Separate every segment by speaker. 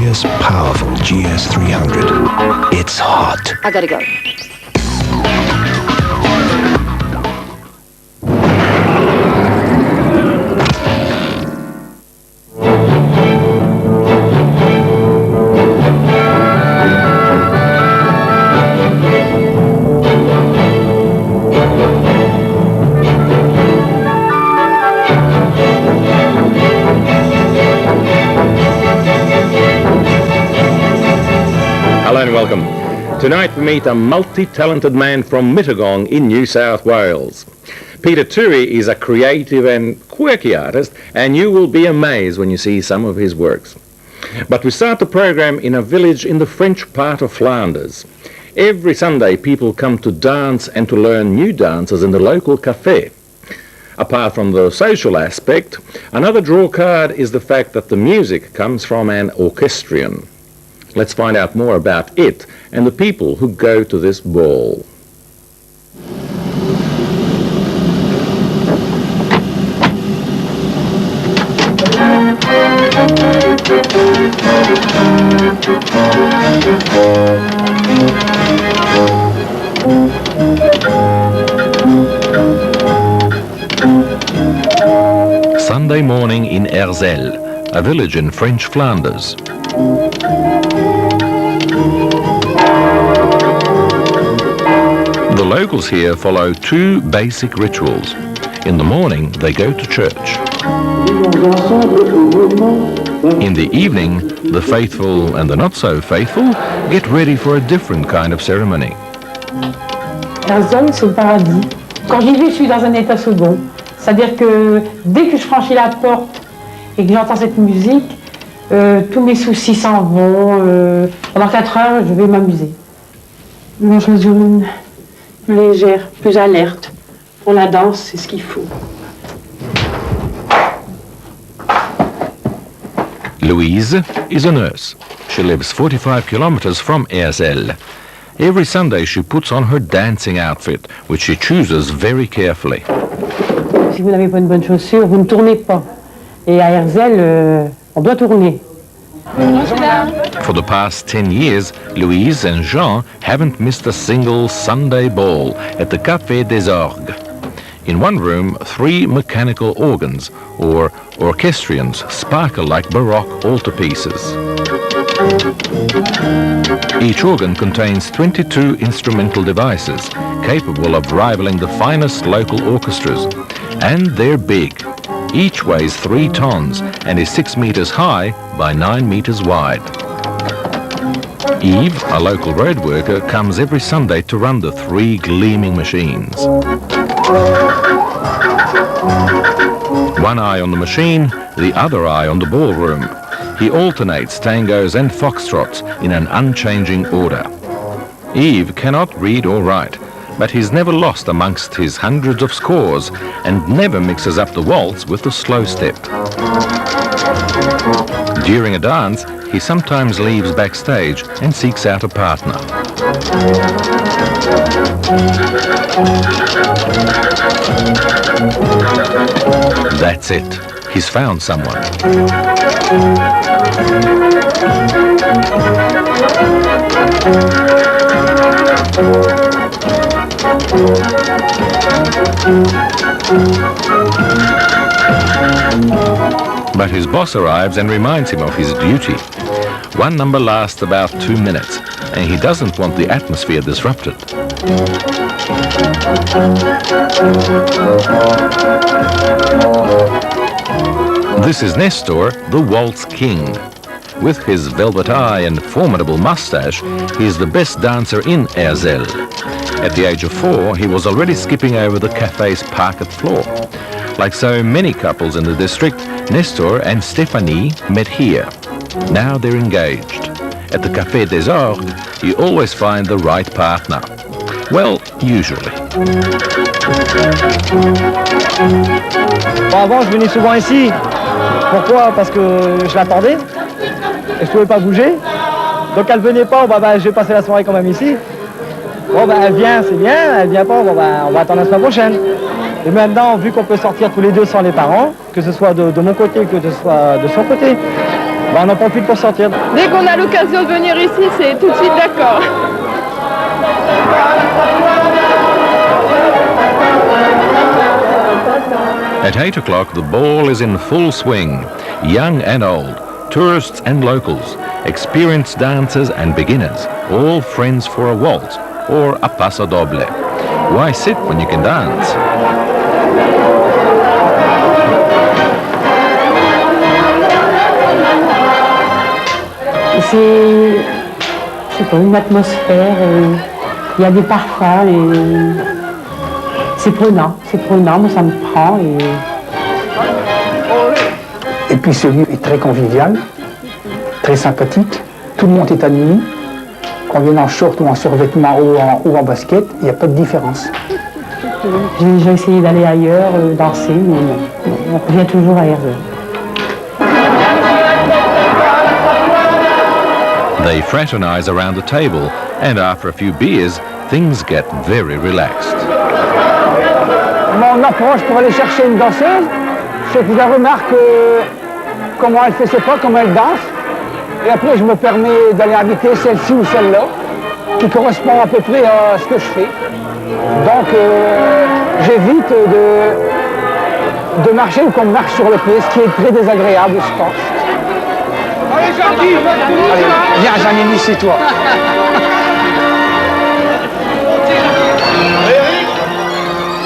Speaker 1: mysterious, powerful GS300. It's hot.
Speaker 2: I gotta go.
Speaker 3: Hello and welcome. Tonight we meet a multi-talented man from Mittagong in New South Wales. Peter Toohey is a creative and quirky artist, and you will be amazed when you see some of his works. But we start the program in a village in the French part of Flanders. Every Sunday people come to dance and to learn new dances in the local cafe. Apart from the social aspect, another draw card is the fact that the music comes from an orchestrion. Let's find out more about it and the people who go to this ball. Sunday morning in Herzl, a village in French Flanders. The locals here follow two basic rituals. In the morning, they go to church. In the evening, the faithful and the not-so-faithful get ready for a different kind of ceremony.
Speaker 4: Herzl, c'est le paradis. Quand j'y vais, je suis dans un état second. C'est-à-dire que dès que je franchis la porte et que j'entends cette musique, tous mes soucis s'en vont. Pendant 4 heures, je vais m'amuser. Une chose humaine, plus légère, plus alerte. Pour la danse, c'est ce qu'il faut.
Speaker 3: Louise is a nurse. She lives 45 kilometers from Herzl. Every Sunday she puts on her dancing outfit, which she chooses very carefully.
Speaker 4: Si vous n'avez pas une bonne chaussure, vous ne tournez pas. Et à Herzl, on doit tourner.
Speaker 3: For the past 10 years, Louise and Jean haven't missed a single Sunday ball at the Café des Orgues. In one room, 3 mechanical organs, or orchestrions, sparkle like Baroque altarpieces. Each organ contains 22 instrumental devices, capable of rivaling the finest local orchestras. And they're big. Each weighs 3 tons and is 6 meters high by 9 meters wide. Eve, a local road worker, comes every Sunday to run the 3 gleaming machines. One eye on the machine, the other eye on the ballroom. He alternates tangos and foxtrots in an unchanging order. Eve cannot read or write, but he's never lost amongst his hundreds of scores and never mixes up the waltz with the slow step. During a dance, he sometimes leaves backstage and seeks out a partner. That's it. He's found someone. But his boss arrives and reminds him of his duty. One number lasts about 2 minutes, and he doesn't want the atmosphere disrupted. This is Nestor, the waltz king. With his velvet eye and formidable mustache, he is the best dancer in Herzl. At the age of 4, he was already skipping over the cafe's parquet floor. Like so many couples in the district, Nestor and Stéphanie met here. Now they're engaged. At the Café des Orgues, you always find the right partner. Well, usually.
Speaker 5: Bon, avant, je venais souvent ici. Pourquoi? Parce que je l'attendais et je pouvais pas bouger. Donc elle venait pas, je vais passer la soirée quand même ici. Bon, elle vient, c'est bien. Elle vient pas, on va attendre la semaine prochaine. Et maintenant, vu qu'on peut sortir tous les deux sans les parents, que ce soit de mon côté, que ce soit de son côté, on en profite pour sortir.
Speaker 2: Dès qu'on a l'occasion de venir ici, c'est tout de suite d'accord.
Speaker 3: At 8 o'clock, the ball is in full swing. Young and old, tourists and locals, experienced dancers and beginners, all friends for a waltz or a paso doble. Why sit when you can dance?
Speaker 4: C'est comme une atmosphère, il y a des parfums et c'est prenant, moi ça me prend.
Speaker 6: Et puis ce lieu est très convivial, très sympathique, tout le monde est admis, qu'on vienne en short ou en survêtement ou en basket, il n'y a pas de différence.
Speaker 4: J'ai déjà essayé d'aller ailleurs, danser, mais non, on revient toujours à Herzl.
Speaker 3: They fraternize around the table, and after a few beers, things get very relaxed.
Speaker 6: Mon approche pour aller chercher une danseuse, c'est que je remarque comment elle fait ses pas, comment elle danse, et après je me permets d'aller inviter celle-ci ou celle-là, qui correspond à peu près à ce que je fais. Donc j'évite de marcher ou qu'on me marche sur le pied, ce qui est très désagréable, je pense. Allez, viens, Janine, c'est toi.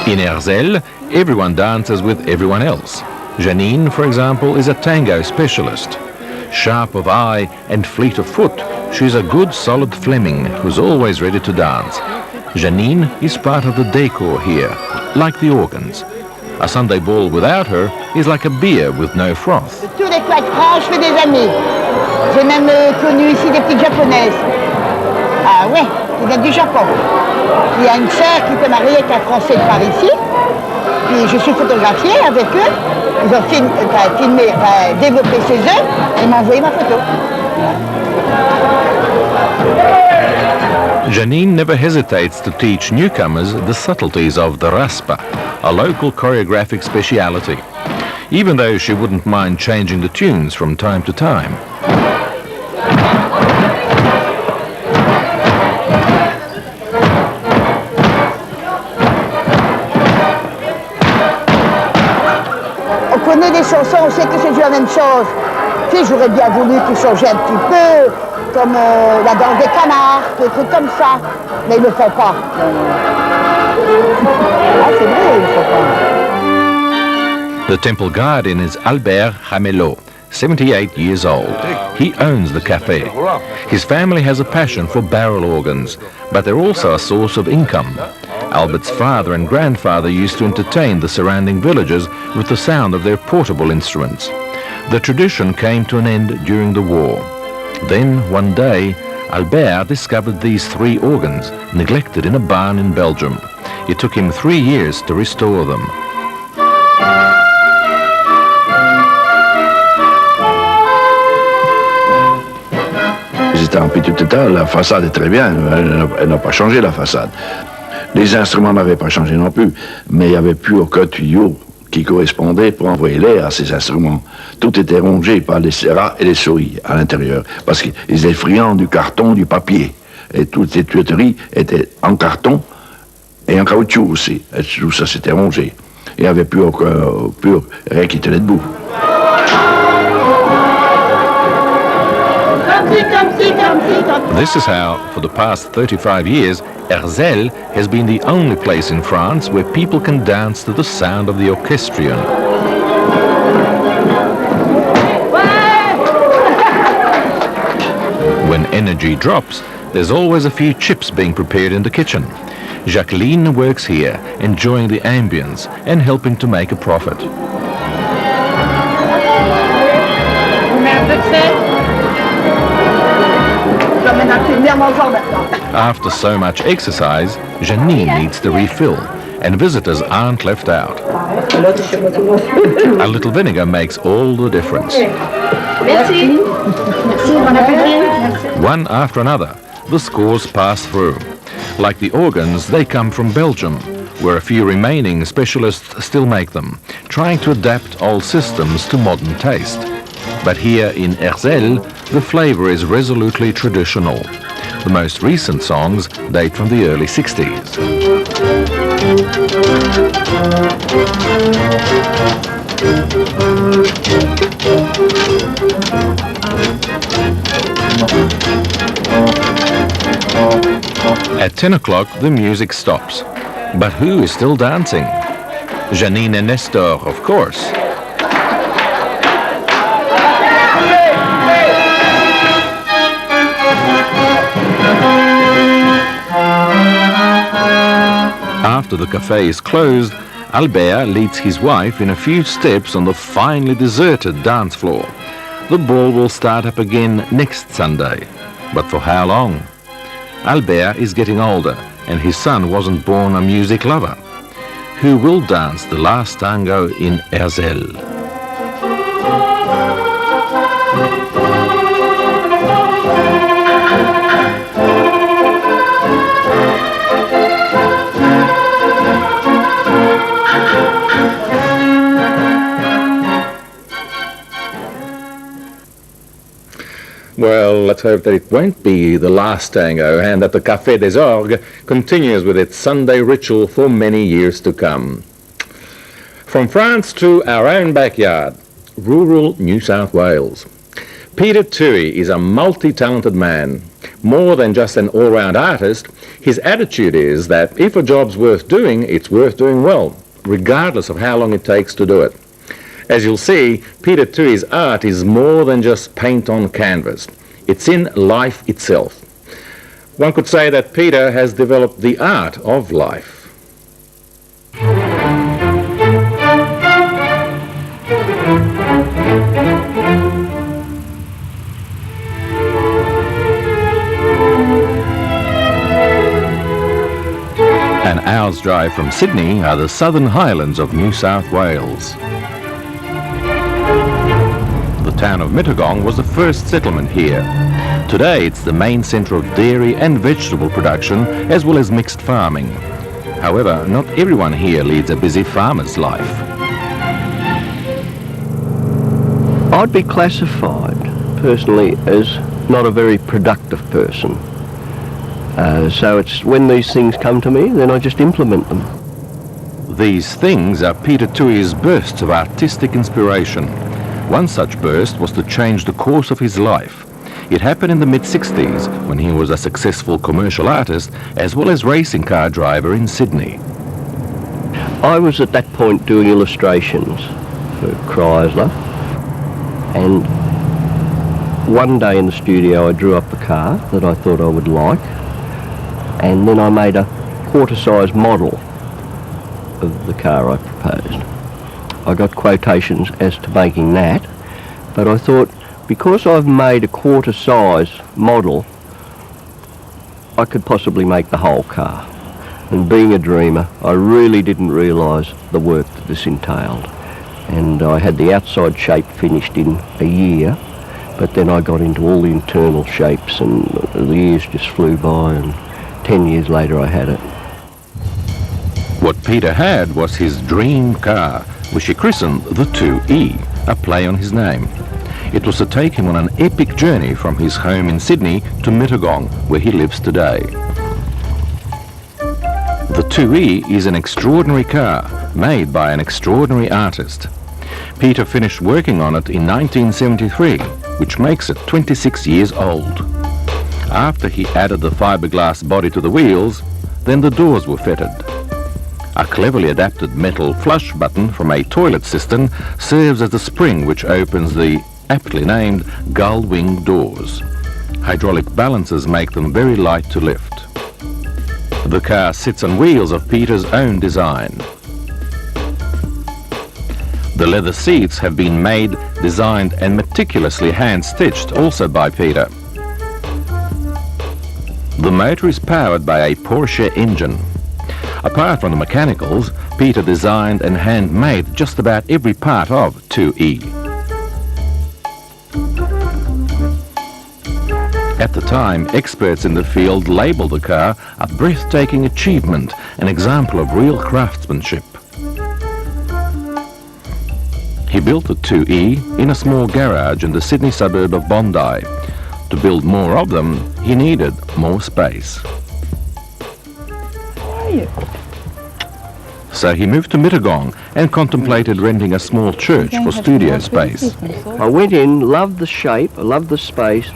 Speaker 3: In Herzl, everyone dances with everyone else. Janine, for example, is a tango specialist. Sharp of eye and fleet of foot, she's a good solid Fleming who's always ready to dance. Janine is part of the decor here, like the organs. A Sunday ball without her is like a beer with no froth.
Speaker 7: Tous les quatre francs, je fais des amis. J'ai même connu ici des petites japonaises. Ah ouais, qui viennent du Japon. Il y a une sœur qui était mariée avec un Français de par ici. Puis je suis photographiée avec eux. Ils ont développé chez eux et m'ont envoyé ma photo.
Speaker 3: Janine never hesitates to teach newcomers the subtleties of the raspa, a local choreographic speciality, even though she wouldn't mind changing the tunes from time to time.
Speaker 7: On connaît des chansons, on sait que c'est la même chose. Tu sais, j'aurais bien voulu qu'ils changent un petit peu, comme la danse des canards, des trucs comme ça. Mais ils ne le font pas. Ah, c'est vrai, ils ne le font pas.
Speaker 3: The temple guardian is Albert Hamelo, 78 years old. He owns the cafe. His family has a passion for barrel organs, but they're also a source of income. Albert's father and grandfather used to entertain the surrounding villagers with the sound of their portable instruments. The tradition came to an end during the war. Then, one day, Albert discovered these three organs, neglected in a barn in Belgium. It took him 3 years to restore them.
Speaker 8: C'était en petit état, la façade est très bien, elle n'a pas changé la façade. Les instruments n'avaient pas changé non plus, mais il n'y avait plus aucun tuyau qui correspondait pour envoyer l'air à ces instruments. Tout était rongé par les rats et les souris à l'intérieur, parce qu'ils étaient friands du carton, du papier. Et toutes ces tuyauteries étaient en carton et en caoutchouc aussi. Et tout ça s'était rongé. Il n'y avait plus rien qui tenait debout.
Speaker 3: This is how, for the past 35 years, Herzl has been the only place in France where people can dance to the sound of the orchestrion. When energy drops, there's always a few chips being prepared in the kitchen. Jacqueline works here, enjoying the ambience and helping to make a profit. After so much exercise, Janine needs to refill, and visitors aren't left out. A little vinegar makes all the difference. One after another, the scores pass through. Like the organs, they come from Belgium, where a few remaining specialists still make them, trying to adapt old systems to modern taste. But here in Herzl, the flavour is resolutely traditional. The most recent songs date from the early 60s. At 10 o'clock, the music stops. But who is still dancing? Janine and Nestor, of course. After the cafe is closed, Albert leads his wife in a few steps on the finely deserted dance floor. The ball will start up again next Sunday. But for how long? Albert is getting older, and his son wasn't born a music lover. Who will dance the last tango in Herzl? Well, let's hope that it won't be the last tango and that the Café des Orgues continues with its Sunday ritual for many years to come. From France to our own backyard, rural New South Wales. Peter Toohey is a multi-talented man. More than just an all-round artist, his attitude is that if a job's worth doing, it's worth doing well, regardless of how long it takes to do it. As you'll see, Peter Toohey's art is more than just paint on canvas. It's in life itself. One could say that Peter has developed the art of life. An hour's drive from Sydney are the Southern Highlands of New South Wales. The town of Mittagong was the first settlement here. Today it's the main centre of dairy and vegetable production, as well as mixed farming. However, not everyone here leads a busy farmer's life.
Speaker 9: I'd be classified personally as not a very productive person. So it's when these things come to me, then I just implement them.
Speaker 3: These things are Peter Toohey's bursts of artistic inspiration. One such burst was to change the course of his life. It happened in the mid-60s when he was a successful commercial artist as well as racing car driver in Sydney.
Speaker 9: I was at that point doing illustrations for Chrysler, and one day in the studio I drew up a car that I thought I would like, and then I made a quarter-size model of the car I proposed. I got quotations as to making that, but I thought, because I've made a quarter-size model, I could possibly make the whole car. And being a dreamer, I really didn't realise the work that this entailed. And I had the outside shape finished in a year, but then I got into all the internal shapes, and the years just flew by, and 10 years later I had it.
Speaker 3: What Peter had was his dream car, which he christened the Toohey, a play on his name. It was to take him on an epic journey from his home in Sydney to Mittagong, where he lives today. The Toohey is an extraordinary car, made by an extraordinary artist. Peter finished working on it in 1973, which makes it 26 years old. After he added the fiberglass body to the wheels, then the doors were fitted. A cleverly adapted metal flush button from a toilet cistern serves as the spring which opens the aptly named gull wing doors. Hydraulic balancers make them very light to lift. The car sits on wheels of Peter's own design. The leather seats have been made, designed and meticulously hand-stitched also by Peter. The motor is powered by a Porsche engine. Apart from the mechanicals, Peter designed and handmade just about every part of Toohey. At the time, experts in the field labelled the car a breathtaking achievement, an example of real craftsmanship. He built the Toohey in a small garage in the Sydney suburb of Bondi. To build more of them, he needed more space. So he moved to Mittagong and contemplated renting a small church for studio space.
Speaker 9: I went in, loved the shape, I loved the space,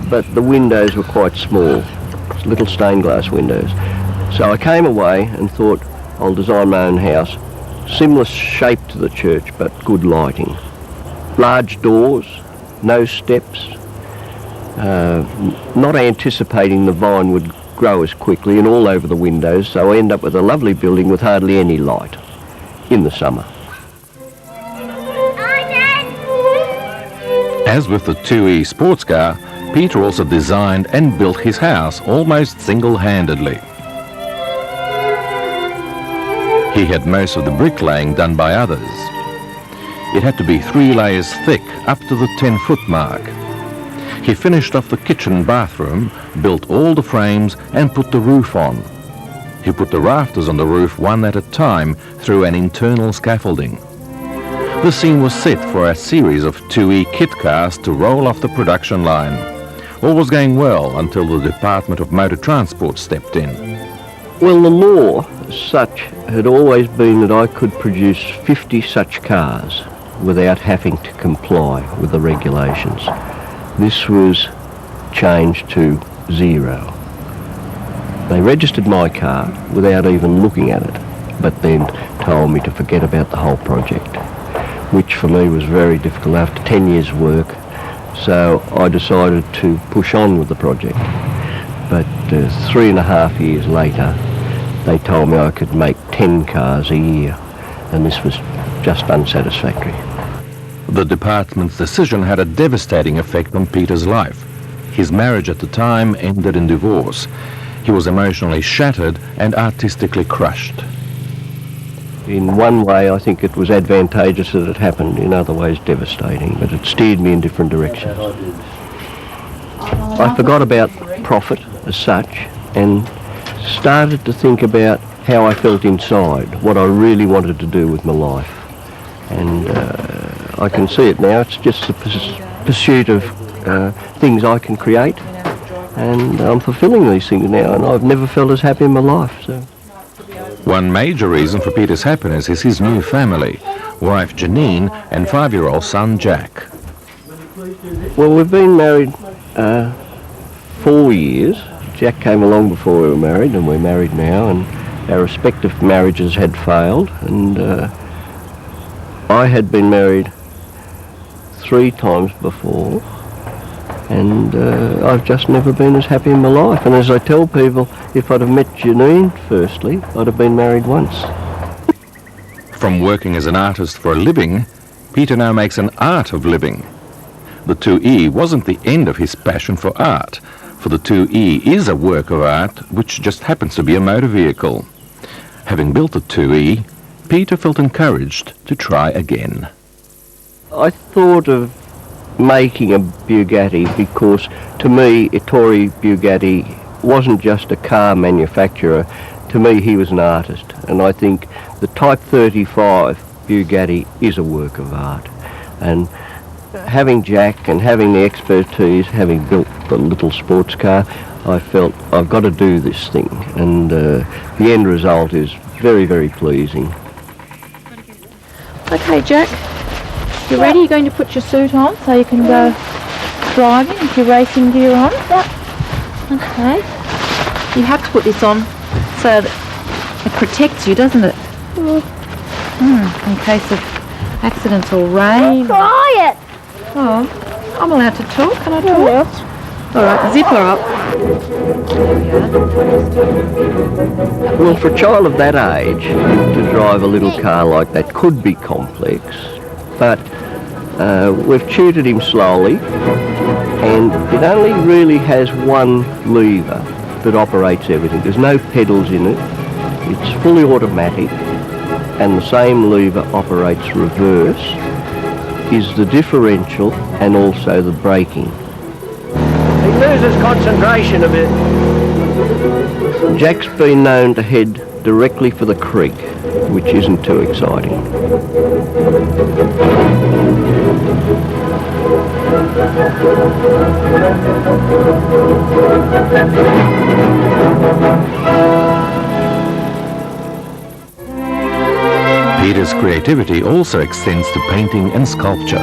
Speaker 9: but the windows were quite small, little stained glass windows. So I came away and thought, I'll design my own house, similar shape to the church, but good lighting. Large doors, no steps, not anticipating the vine would grow as quickly and all over the windows, so I end up with a lovely building with hardly any light in the summer.
Speaker 3: As with the Toohey sports car, Peter also designed and built his house almost single-handedly. He had most of the bricklaying done by others. It had to be 3 layers thick up to the 10-foot mark. He finished off the kitchen bathroom, built all the frames and put the roof on. He put the rafters on the roof one at a time through an internal scaffolding. The scene was set for a series of Toohey kit cars to roll off the production line. All was going well until the Department of Motor Transport stepped in.
Speaker 9: Well, the law as such had always been that I could produce 50 such cars without having to comply with the regulations. This was changed to 0. They registered my car without even looking at it, but then told me to forget about the whole project, which for me was very difficult after 10 years' work. So I decided to push on with the project. But 3.5 years later, they told me I could make 10 cars a year, and this was just unsatisfactory.
Speaker 3: The department's decision had a devastating effect on Peter's life. His marriage at the time ended in divorce. He was emotionally shattered and artistically crushed.
Speaker 9: In one way, I think it was advantageous that it happened, in other ways devastating, but it steered me in different directions. I forgot about profit as such and started to think about how I felt inside, what I really wanted to do with my life. And I can see it now. It's just the pursuit of things I can create, and I'm fulfilling these things now, and I've never felt as happy in my life. So.
Speaker 3: One major reason for Peter's happiness is his new family, wife Janine and 5-year-old son Jack.
Speaker 9: Well, we've been married 4 years. Jack came along before we were married, and we're married now, and our respective marriages had failed, and I had been married 3 times before, and I've just never been as happy in my life. And as I tell people, if I'd have met Janine firstly, I'd have been married once.
Speaker 3: From working as an artist for a living, Peter now makes an art of living. The Toohey wasn't the end of his passion for art, for the Toohey is a work of art which just happens to be a motor vehicle. Having built the Toohey, Peter felt encouraged to try again.
Speaker 9: I thought of making a Bugatti because, to me, Ettore Bugatti wasn't just a car manufacturer. To me, he was an artist, and I think the Type 35 Bugatti is a work of art. And having Jack and having the expertise, having built the little sports car, I felt I've got to do this thing, and the end result is very, very pleasing.
Speaker 2: Okay, Jack, you ready? You're going to put your suit on so you can go driving with your racing gear on? Yep. Okay. You have to put this on so that it protects you, doesn't it? In case of accidents or rain.
Speaker 10: Quiet!
Speaker 2: Oh, I'm allowed to talk. Can I talk? Yes. All right, zip her up.
Speaker 9: Well, for a child of that age, to drive a little car like that could be complex, but we've tutored him slowly, and it only really has one lever that operates everything. There's no pedals in it. It's fully automatic, and the same lever operates reverse, is the differential and also the braking. He loses concentration a bit. Jack's been known to head directly for the creek which isn't too exciting.
Speaker 3: Peter's creativity also extends to painting and sculpture.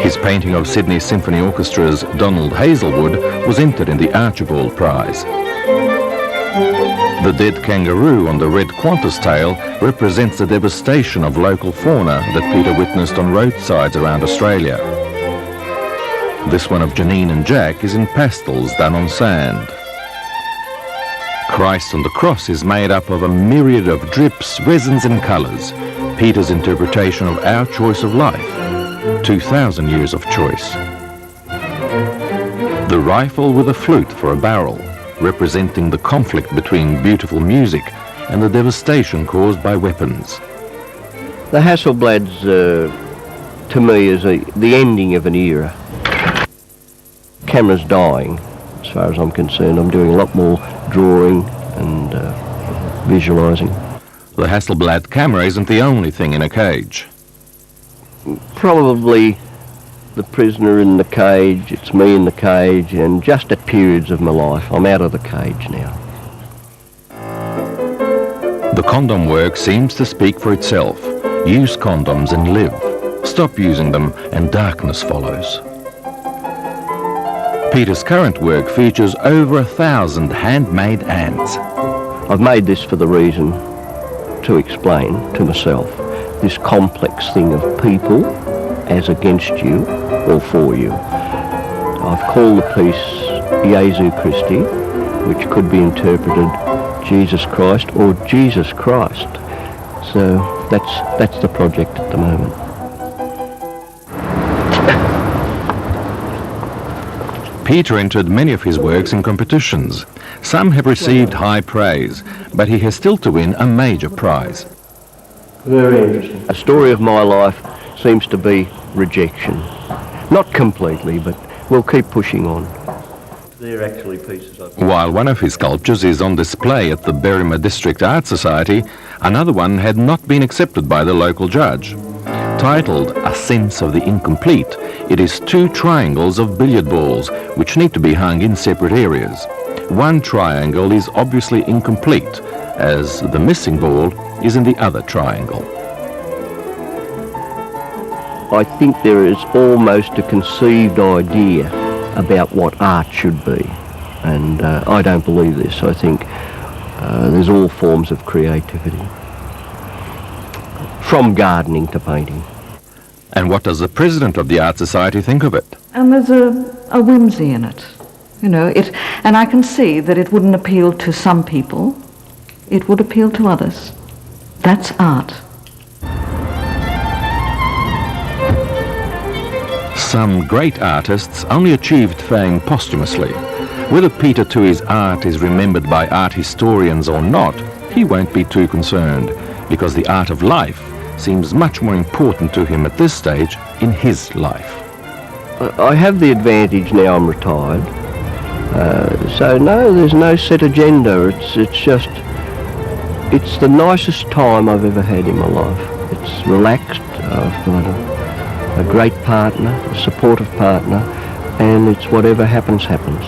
Speaker 3: His painting of Sydney Symphony Orchestra's Donald Hazelwood was entered in the Archibald Prize. The dead kangaroo on the red Qantas tail represents the devastation of local fauna that Peter witnessed on roadsides around Australia. This one of Janine and Jack is in pastels done on sand. Christ on the cross is made up of a myriad of drips, resins and colours, Peter's interpretation of our choice of life, 2,000 years of choice. The rifle with a flute for a barrel, representing the conflict between beautiful music and the devastation caused by weapons.
Speaker 9: The Hasselblads, to me, is the ending of an era. Camera's dying, as far as I'm concerned. I'm doing a lot more drawing and visualising.
Speaker 3: The Hasselblad camera isn't the only thing in a cage.
Speaker 9: Probably the prisoner in the cage, it's me in the cage, and just at periods of my life. I'm out of the cage now.
Speaker 3: The condom work seems to speak for itself. Use condoms and live. Stop using them and darkness follows. Peter's current work features over 1,000 handmade ants.
Speaker 9: I've made this for the reason to explain to myself this complex thing of people as against you or for you. I've called the piece Jesu Christi, which could be interpreted Jesus Christ or Jesus Christ. So that's the project at the moment.
Speaker 3: Peter entered many of his works in competitions. Some have received high praise, but he has still to win a major prize.
Speaker 9: Very interesting. A story of my life seems to be rejection. Not completely, but we'll keep pushing on. They're actually pieces of...
Speaker 3: While one of his sculptures is on display at the Berrima District Art Society, another one had not been accepted by the local judge. Titled A Sense of the Incomplete, it is 2 triangles of billiard balls which need to be hung in separate areas. One triangle is obviously incomplete, as the missing ball is in the other triangle.
Speaker 9: I think there is almost a conceived idea about what art should be, and I don't believe this. I think there's all forms of creativity, from gardening to painting.
Speaker 3: And what does the president of the Art Society think of it?
Speaker 10: And there's a whimsy in it, you know. And I can see that it wouldn't appeal to some people. It would appeal to others. That's art.
Speaker 3: Some great artists only achieved fame posthumously. Whether Peter Toohey's art is remembered by art historians or not, he won't be too concerned, because the art of life seems much more important to him at this stage in his life.
Speaker 9: I have the advantage now I'm retired, so no, there's no set agenda. It's the nicest time I've ever had in my life. It's relaxed, I've got a great partner, a supportive partner, and it's whatever happens, happens.